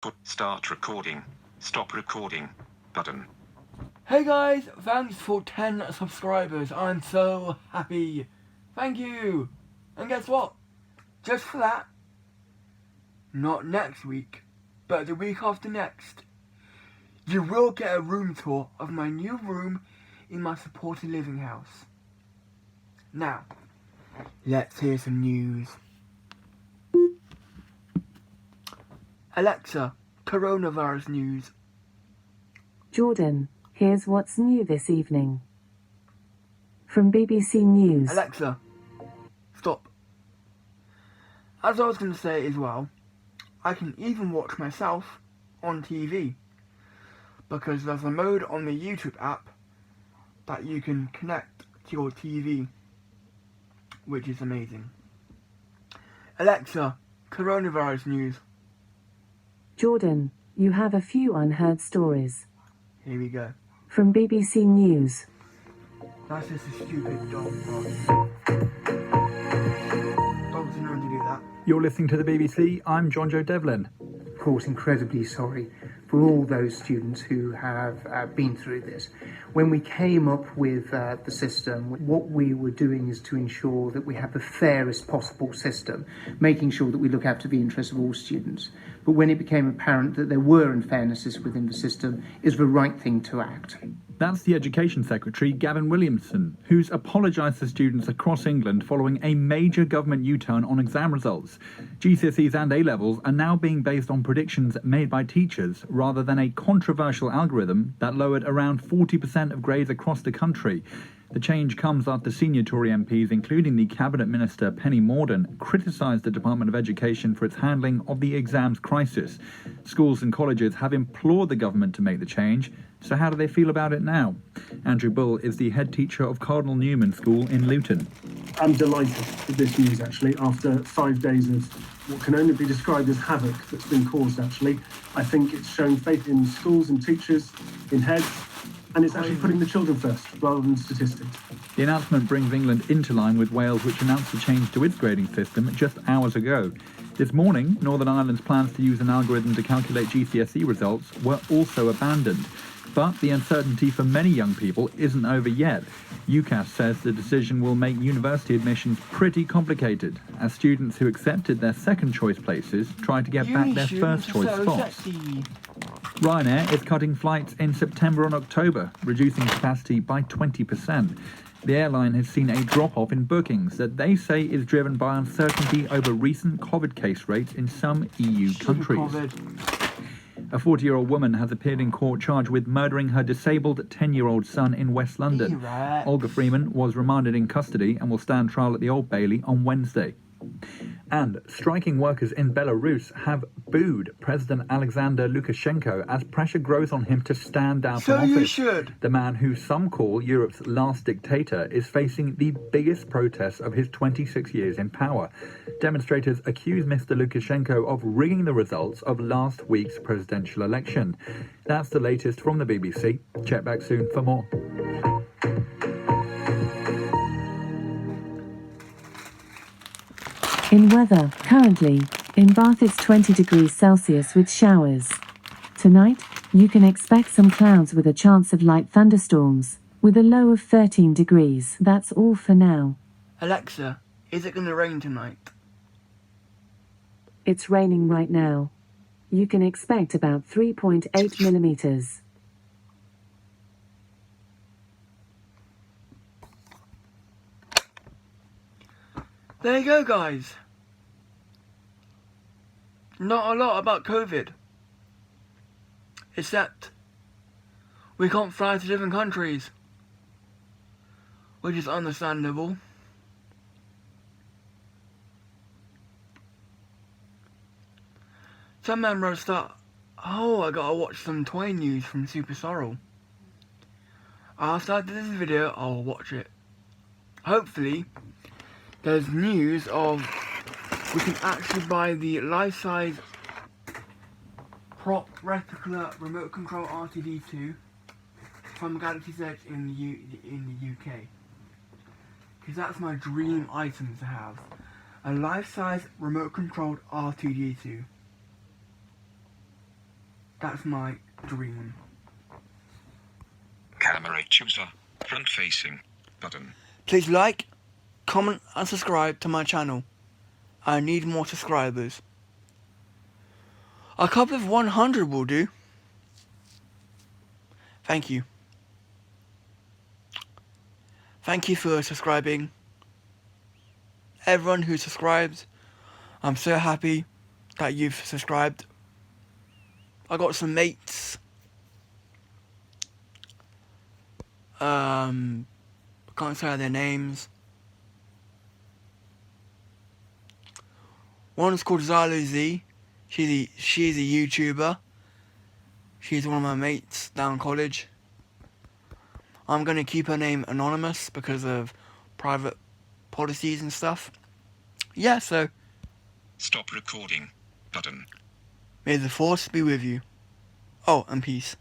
Put start recording. Stop recording. Button. Hey guys, thanks for 10 subscribers. I'm so happy. Thank you. And guess what? Just for that, not next week, but the week after next, you will get a room tour of my new room in my supported living house. Now, let's hear some news. Alexa, coronavirus news. Jordan, here's what's new this evening. From BBC News. Alexa, stop. As I was going to say as well, I can even watch myself on TV because there's a mode on the YouTube app that you can connect to your TV, which is amazing. Alexa, coronavirus news. Jordan, you have a few unheard stories. Here we go. From BBC News. That's just a stupid dog. Dogs are known to do that. You're listening to the BBC. I'm John Joe Devlin. Of course, incredibly sorry for all those students who have been through this. When we came up with the system, what we were doing is to ensure that we have the fairest possible system, making sure that we look after the interests of all students. But when it became apparent that there were unfairnesses within the system, it was the right thing to act. That's the Education Secretary, Gavin Williamson, who's apologised to students across England following a major government U-turn on exam results. GCSEs and A-levels are now being based on predictions made by teachers rather than a controversial algorithm that lowered around 40% of grades across the country. The change comes after senior Tory MPs, including the Cabinet Minister Penny Mordaunt, criticised the Department of Education for its handling of the exams crisis. Schools and colleges have implored the government to make the change, so how do they feel about it now? Andrew Bull is the head teacher of Cardinal Newman School in Luton. I'm delighted with this news, actually, after 5 days of what can only be described as havoc that's been caused, actually. I think it's showing faith in schools and teachers, in heads, and it's actually putting the children first rather than statistics. The announcement brings England into line with Wales, which announced the change to its grading system just hours ago. This morning, Northern Ireland's plans to use an algorithm to calculate GCSE results were also abandoned. But the uncertainty for many young people isn't over yet. UCAS says the decision will make university admissions pretty complicated, as students who accepted their second choice places try to get back their first choice spots. Ryanair is cutting flights in September and October, reducing capacity by 20%. The airline has seen a drop-off in bookings that they say is driven by uncertainty over recent COVID case rates in some EU countries. A 40-year-old woman has appeared in court charged with murdering her disabled 10-year-old son in West London. Olga Freeman was remanded in custody and will stand trial at the Old Bailey on Wednesday. And striking workers in Belarus have booed President Alexander Lukashenko as pressure grows on him to stand down from office. So you should. The man who some call Europe's last dictator is facing the biggest protests of his 26 years in power. Demonstrators accuse Mr. Lukashenko of rigging the results of last week's presidential election. That's the latest from the BBC. Check back soon for more. In weather, currently, in Bath it's 20 degrees Celsius with showers. Tonight, you can expect some clouds with a chance of light thunderstorms, with a low of 13 degrees. That's all for now. Alexa, is it going to rain tonight? It's raining right now. You can expect about 3.8 millimeters. There you go, guys. Not a lot about COVID. Except we can't fly to different countries, which is understandable. Some members thought, oh, I gotta watch some toy news from Super Sorrel. After I do this video, I'll watch it. Hopefully, there's news of we can actually buy the life-size prop replica remote control R2D2 from Galaxy's Edge in the UK. Because that's my dream item to have. A life-size remote controlled R2D2. That's my dream. Camera chooser. Front facing. Button. Please like, comment and subscribe to my channel. I need more subscribers. A couple of 100 will do. Thank you. Thank you for subscribing. Everyone who subscribed, I'm so happy that you've subscribed. I got some mates. I can't say their names. One's called Zylo Z. She's a YouTuber. She's one of my mates down college. I'm gonna keep her name anonymous because of private policies and stuff. Yeah, so Stop recording. Button. may the force be with you. Oh, and peace.